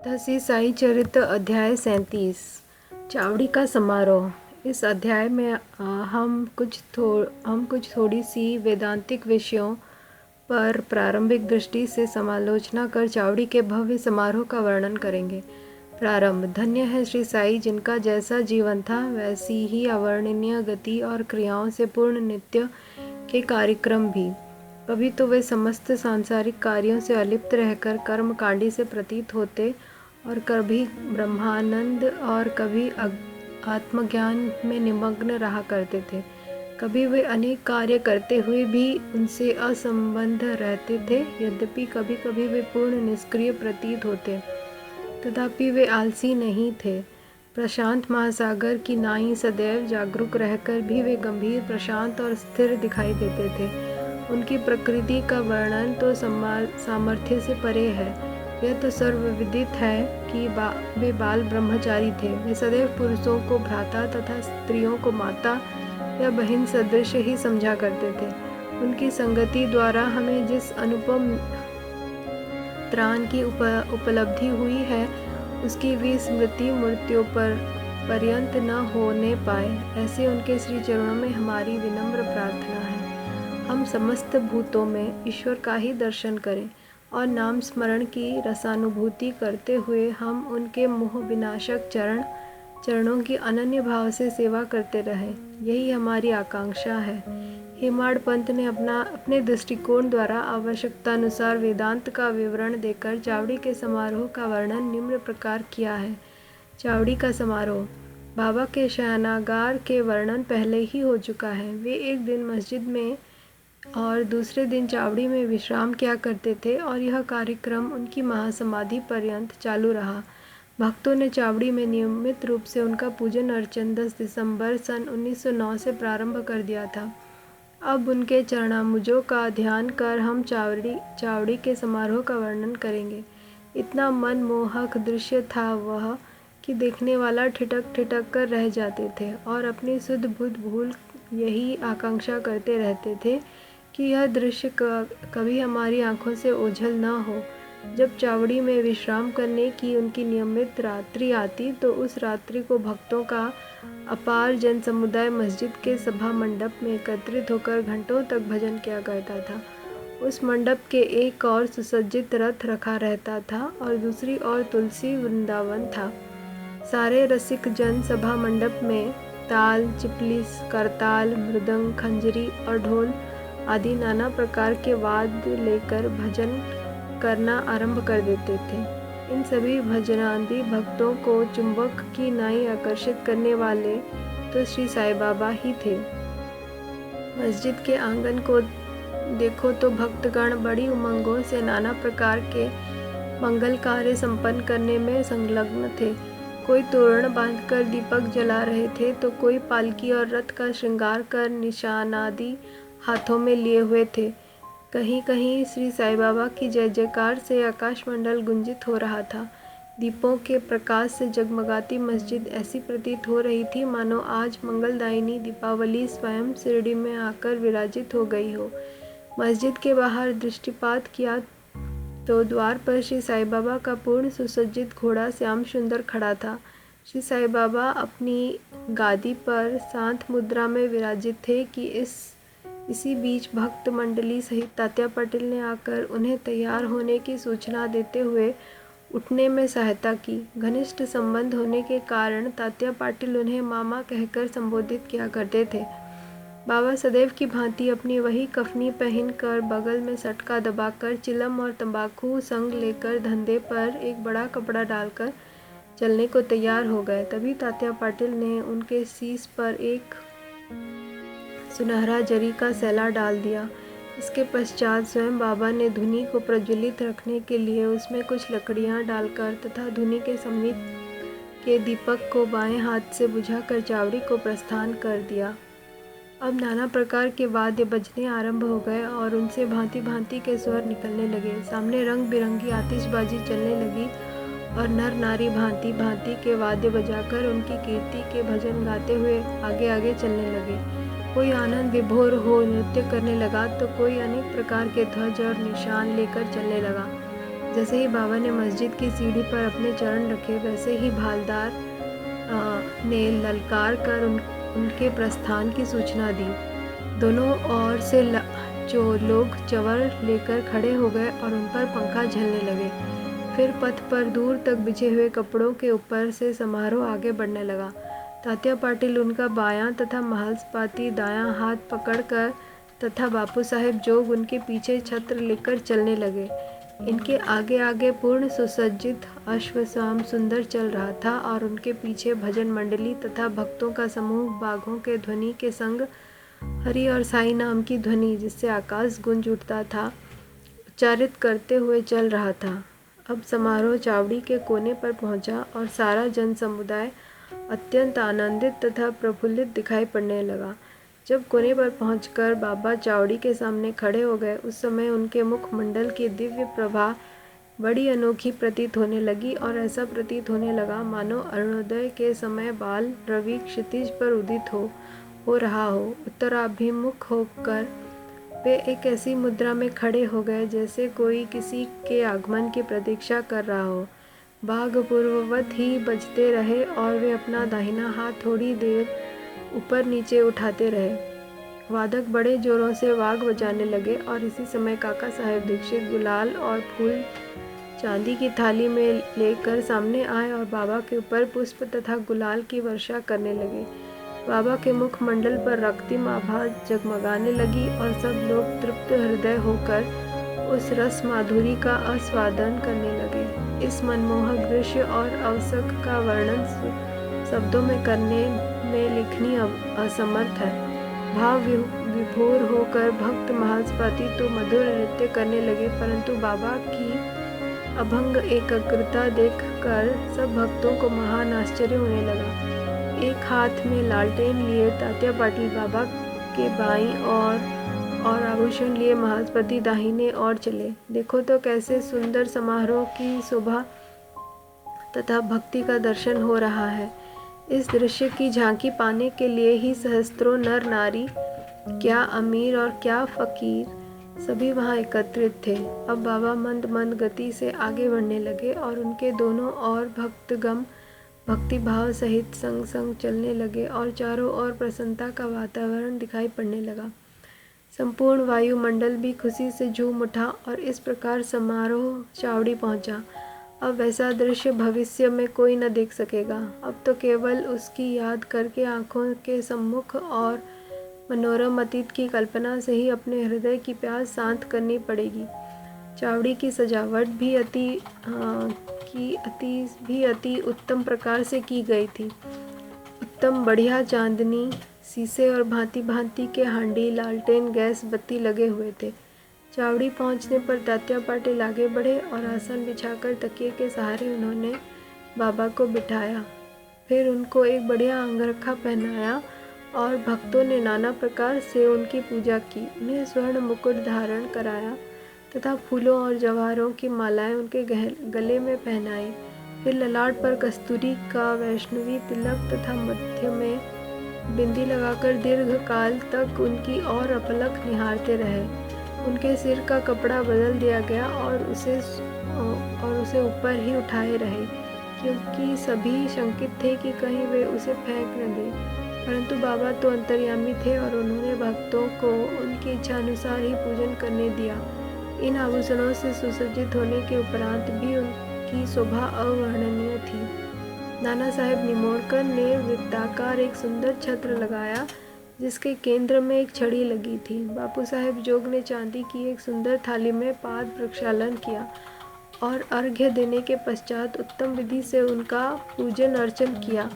दसी साई चरित्र अध्याय 37 चावड़ी का समारोह। इस अध्याय में हम कुछ थोड़ी सी वेदांतिक विषयों पर प्रारंभिक दृष्टि से समालोचना कर चावड़ी के भव्य समारोह का वर्णन करेंगे। प्रारंभ। धन्य है श्री साई जिनका जैसा जीवन था वैसी ही अवर्णनीय गति और क्रियाओं से पूर्ण नित्य के कार्यक्रम भी। कभी तो वे समस्त सांसारिक कार्यों से अलिप्त रहकर कर्मकांडी से प्रतीत होते और कभी ब्रह्मानंद और कभी आत्मज्ञान में निमग्न रहा करते थे। कभी वे अनेक कार्य करते हुए भी उनसे असंबद्ध रहते थे। यद्यपि कभी कभी वे पूर्ण निष्क्रिय प्रतीत होते, तथापि वे आलसी नहीं थे। प्रशांत महासागर की नाई सदैव जागरूक रहकर भी वे गंभीर, प्रशांत और स्थिर दिखाई देते थे। उनकी प्रकृति का वर्णन तो सामर्थ्य से परे है। यह तो सर्वविदित है कि वे बाल ब्रह्मचारी थे। वे सदैव पुरुषों को भ्राता तथा स्त्रियों को माता या बहन सदृश ही समझा करते थे। उनकी संगति द्वारा हमें जिस अनुपम त्राण की उपलब्धि हुई है उसकी विस्मृति मृत्यु पर पर्यंत न होने पाए, ऐसे उनके श्री चरणों में हमारी विनम्र प्रार्थना है। हम समस्त भूतों में ईश्वर का ही दर्शन करें और नाम स्मरण की रसानुभूति करते हुए हम उनके मोह विनाशक चरणों की अनन्य भाव से सेवा करते रहें, यही हमारी आकांक्षा है। हेमाड पंत ने अपने दृष्टिकोण द्वारा आवश्यकतानुसार वेदांत का विवरण देकर चावड़ी के समारोह का वर्णन निम्न प्रकार किया है। चावड़ी का समारोह। बाबा के शयनागार के वर्णन पहले ही हो चुका है। वे एक दिन मस्जिद में और दूसरे दिन चावड़ी में विश्राम किया करते थे और यह कार्यक्रम उनकी महासमाधि पर्यंत चालू रहा। भक्तों ने चावड़ी में नियमित रूप से उनका पूजन अर्चन 10 दिसंबर सन 1909 से प्रारंभ कर दिया था। अब उनके चरणाम्बुजों का ध्यान कर हम चावड़ी के समारोह का वर्णन करेंगे। इतना मनमोहक दृश्य था वह कि देखने वाला ठिठक ठिठक कर रह जाते थे और अपनी सुध बुध भूल यही आकांक्षा करते रहते थे कि यह दृश्य कभी हमारी आंखों से ओझल न हो। जब चावड़ी में विश्राम करने की उनकी नियमित रात्रि आती तो उस रात्रि को भक्तों का अपार जन समुदाय मस्जिद के सभा मंडप में एकत्रित होकर घंटों तक भजन किया करता था। उस मंडप के एक और सुसज्जित रथ रखा रहता था और दूसरी ओर तुलसी वृंदावन था। सारे रसिक जन सभा मंडप में ताल, चिपली, करताल, मृदंग, खंजरी और ढोल आदि नाना प्रकार के वाद्य लेकर भजन करना आरंभ कर देते थे। इन सभी भजनादि भक्तों को चुंबक की नाई आकर्षित करने वाले तो श्री साई बाबा ही थे। मस्जिद के आंगन को देखो तो भक्तगण बड़ी उमंगों से नाना प्रकार के मंगल कार्य संपन्न करने में संलग्न थे। कोई तोरण बांधकर दीपक जला रहे थे तो कोई पालकी और रथ का श्रृंगार कर निशानादि हाथों में लिए हुए थे। कहीं कहीं श्री साई बाबा की जय जयकार से आकाशमंडल गुंजित हो रहा था। दीपों के प्रकाश से जगमगाती मस्जिद ऐसी प्रतीत हो रही थी मानो आज मंगलदायिनी दीपावली स्वयं शिरडी में आकर विराजित हो गई हो। मस्जिद के बाहर दृष्टिपात किया तो द्वार पर श्री साई बाबा का पूर्ण सुसज्जित घोड़ा श्याम सुंदर खड़ा था। श्री साई बाबा अपनी गादी पर शांत मुद्रा में विराजित थे कि इसी बीच भक्त मंडली सहित तात्या पाटिल ने आकर उन्हें तैयार होने की सूचना देते हुए उठने में सहायता की। घनिष्ठ संबंध होने के कारण तात्या पाटिल उन्हें मामा कहकर संबोधित किया करते थे। बाबा सदैव की भांति अपनी वही कफनी पहनकर बगल में सटका दबाकर चिलम और तंबाकू संग लेकर धंधे पर एक बड़ा कपड़ा डालकर चलने को तैयार हो गए। तभी तात्या पाटिल ने उनके शीश पर एक सुनहरा जरी का सैला डाल दिया। इसके पश्चात स्वयं बाबा ने धुनी को प्रज्वलित रखने के लिए उसमें कुछ लकड़ियां डालकर तथा धुनी के समीप के दीपक को बाएं हाथ से बुझाकर चावड़ी को प्रस्थान कर दिया। अब नाना प्रकार के वाद्य बजने आरंभ हो गए और उनसे भांति भांति के स्वर निकलने लगे। सामने रंग बिरंगी आतिशबाजी चलने लगी और नर नारी भांति भांति के वाद्य बजाकर उनकी कीर्ति के भजन गाते हुए आगे आगे चलने लगे। कोई आनंद विभोर हो नृत्य करने लगा तो कोई अनेक प्रकार के ध्वज और निशान लेकर चलने लगा। जैसे ही बाबा ने मस्जिद की सीढ़ी पर अपने चरण रखे, वैसे ही भालदार ने ललकार कर उनके प्रस्थान की सूचना दी। दोनों ओर से जो लोग चवर लेकर खड़े हो गए और उन पर पंखा झलने लगे। फिर पथ पर दूर तक बिछे हुए कपड़ों के ऊपर से समारोह आगे बढ़ने लगा। तात्या पाटिल उनका बायां तथा महासपाती दायां हाथ पकड़कर तथा बापू साहेब जोग उनके पीछे छत्र लेकर चलने लगे। इनके आगे आगे पूर्ण सुसज्जित अश्वसाम सुंदर चल रहा था और उनके पीछे भजन मंडली तथा भक्तों का समूह बाघों के ध्वनि के संग हरि और साई नाम की ध्वनि, जिससे आकाश गूंज उठता था, उच्चारित करते हुए चल रहा था। अब समारोह चावड़ी के कोने पर पहुंचा और सारा जन समुदाय अत्यंत आनंदित तथा प्रफुल्लित दिखाई पड़ने लगा। जब कोने पर पहुंचकर बाबा चावड़ी के सामने खड़े हो गए, उस समय उनके मुखमंडल की दिव्य प्रभा बड़ी अनोखी प्रतीत होने लगी और ऐसा प्रतीत होने लगा मानो अरुणोदय के समय बाल रवि क्षितिज पर उदित हो रहा हो। उत्तराभिमुख होकर वे एक ऐसी मुद्रा में खड़े हो गए जैसे कोई किसी के आगमन की प्रतीक्षा कर रहा हो। बाघ पूर्ववत ही बजते रहे और वे अपना दाहिना हाथ थोड़ी देर ऊपर नीचे उठाते रहे। वादक बड़े जोरों से वाग बजाने लगे और इसी समय काका साहेब दीक्षित गुलाल और फूल चांदी की थाली में लेकर सामने आए और बाबा के ऊपर पुष्प तथा गुलाल की वर्षा करने लगे। बाबा के मुखमंडल पर रक्तिम आभा जगमगाने लगी और सब लोग तृप्त हृदय होकर उस रस माधुरी का आस्वादन करने लगे। इस मनमोहक दृश्य और अवसर का वर्णन शब्दों में करने में लिखनी असमर्थ है। भाव विभोर होकर भक्त महासपाती तो मधुर नृत्य करने लगे, परंतु बाबा की अभंग एकाग्रता देखकर सब भक्तों को महान आश्चर्य होने लगा। एक हाथ में लालटेन लिए तात्या पाटिल बाबा के बाईं और आभूषण लिए महासपाती दाहिने ओर चले। देखो तो कैसे सुंदर समारोह की शोभा तथा भक्ति का दर्शन हो रहा है। इस दृश्य की झांकी पाने के लिए ही सहस्त्रों नर नारी, क्या अमीर और क्या फकीर, सभी वहां एकत्रित थे। अब बाबा मंद मंद गति से आगे बढ़ने लगे और उनके दोनों ओर भक्तगण भक्ति भाव सहित संग संग चलने लगे और चारों ओर प्रसन्नता का वातावरण दिखाई पड़ने लगा। संपूर्ण वायुमंडल भी खुशी से झूम उठा और इस प्रकार समारोह चावड़ी पहुंचा। अब वैसा दृश्य भविष्य में कोई न देख सकेगा। अब तो केवल उसकी याद करके आंखों के सम्मुख और मनोरम अतीत की कल्पना से ही अपने हृदय की प्यास शांत करनी पड़ेगी। चावड़ी की सजावट भी अति उत्तम प्रकार से की गई थी। उत्तम बढ़िया चांदनी, शीशे और भांति भांति के हांडी, लालटेन, गैस बत्ती लगे हुए थे। चावड़ी पहुंचने पर तात्या पाटिल आगे बढ़े और आसन बिछाकर तकिए के सहारे उन्होंने बाबा को बिठाया। फिर उनको एक बढ़िया अंगरखा पहनाया और भक्तों ने नाना प्रकार से उनकी पूजा की। उन्हें स्वर्ण मुकुट धारण कराया तथा फूलों और जवाहरों की मालाएं उनके गले में पहनाई। फिर ललाट पर कस्तूरी का वैष्णवी तिलक तथा मध्य में बिंदी लगाकर दीर्घ काल तक उनकी और अपलक निहारते रहे। उनके सिर का कपड़ा बदल दिया गया और उसे ऊपर ही उठाए रहे, क्योंकि सभी शंकित थे कि कहीं वे उसे फेंक न दें। परंतु बाबा तो अंतर्यामी थे और उन्होंने भक्तों को उनकी इच्छा अनुसार ही पूजन करने दिया। इन आभूषणों से सुसज्जित होने के उपरांत भी उनकी शोभा अवर्णनीय थी। नाना साहेब निमोड़कर ने वृत्ताकार एक सुंदर छत्र लगाया, जिसके केंद्र में एक छड़ी लगी थी। बापू साहेब जोग ने चांदी की एक सुंदर थाली में पाद प्रक्षालन किया और अर्घ्य देने के पश्चात उत्तम विधि से उनका पूजन अर्चन किया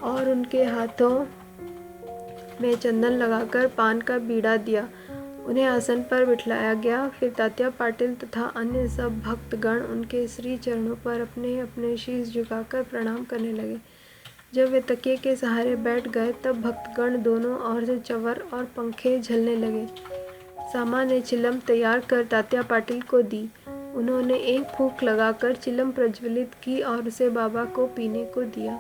और उनके हाथों में चंदन लगाकर पान का बीड़ा दिया। उन्हें आसन पर बिठाया गया। फिर तात्या पाटिल तथा अन्य सब भक्तगण उनके श्री चरणों पर अपने अपने शीश झुकाकर प्रणाम करने लगे। जब वे तकिए के सहारे बैठ गए, तब भक्तगण दोनों ओर से चवर और पंखे झलने लगे। सामा ने चिलम तैयार कर तात्या पाटिल को दी। उन्होंने एक फूंक लगाकर चिलम प्रज्वलित की और उसे बाबा को पीने को दिया।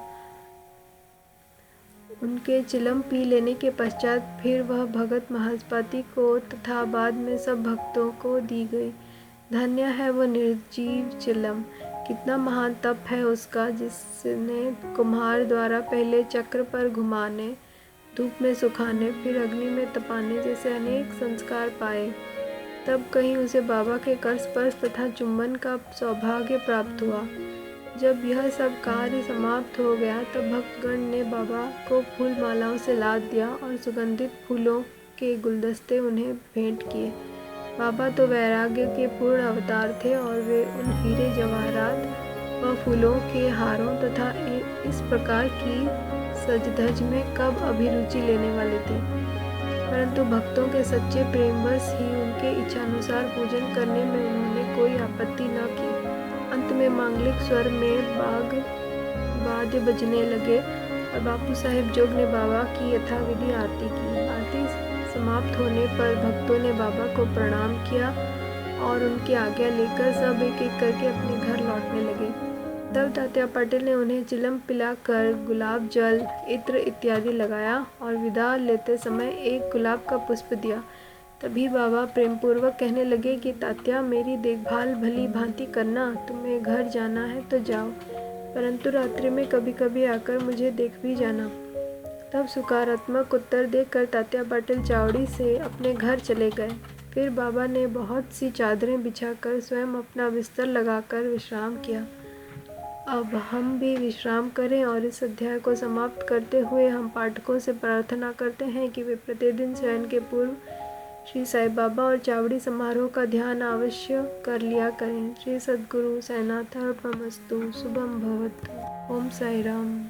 उनके चिलम पी लेने के पश्चात फिर वह भगत महासपाती को तथा बाद में सब भक्तों को दी गई। धन्य है वो निर्जीव चिलम, कितना महान तप है उसका, जिसने कुम्हार द्वारा पहले चक्र पर घुमाने, धूप में सुखाने, फिर अग्नि में तपाने जैसे अनेक संस्कार पाए। तब कहीं उसे बाबा के कर स्पर्श तथा चुंबन का सौभाग्य प्राप्त हुआ। जब यह सब कार्य समाप्त हो गया तब भक्तगण ने बाबा को फूल मालाओं से लाद दिया और सुगंधित फूलों के गुलदस्ते उन्हें भेंट किए। बाबा तो वैराग्य के पूर्ण अवतार थे और वे उन हीरे जवाहरात व फूलों के हारों तथा इस प्रकार की सजधज में कब अभिरुचि लेने वाले थे, परंतु भक्तों के सच्चे प्रेमवश ही उनके इच्छानुसार पूजन करने में उन्होंने कोई आपत्ति न की। अंत में मांगलिक स्वर में वाद्य बजने लगे और बापू साहेब जोग ने बाबा की यथाविधि आरती की। आरती समाप्त होने पर भक्तों ने बाबा को प्रणाम किया और उनकी आज्ञा लेकर सब एक एक करके अपने घर लौटने लगे। तब तात्या पाटिल ने उन्हें चिलम पिलाकर गुलाब जल, इत्र इत्यादि लगाया और विदा लेते समय एक गुलाब का पुष्प दिया। तभी बाबा प्रेमपूर्वक कहने लगे कि तात्या, मेरी देखभाल भली भांति करना, तुम्हें घर जाना है तो जाओ, परंतु रात्रि में कभी कभी आकर मुझे देख भी जाना। तब सकारात्मक उत्तर देकर तात्या पाटिल चावड़ी से अपने घर चले गए। फिर बाबा ने बहुत सी चादरें बिछाकर स्वयं अपना बिस्तर लगाकर विश्राम किया। अब हम भी विश्राम करें और इस अध्याय को समाप्त करते हुए हम पाठकों से प्रार्थना करते हैं कि वे प्रतिदिन शयन के पूर्व श्री साईं बाबा और चावड़ी समारोह का ध्यान अवश्य कर लिया करें। श्री सद्गुरु साईनाथार्पणमस्तु। शुभम भवतु। ओम साई राम।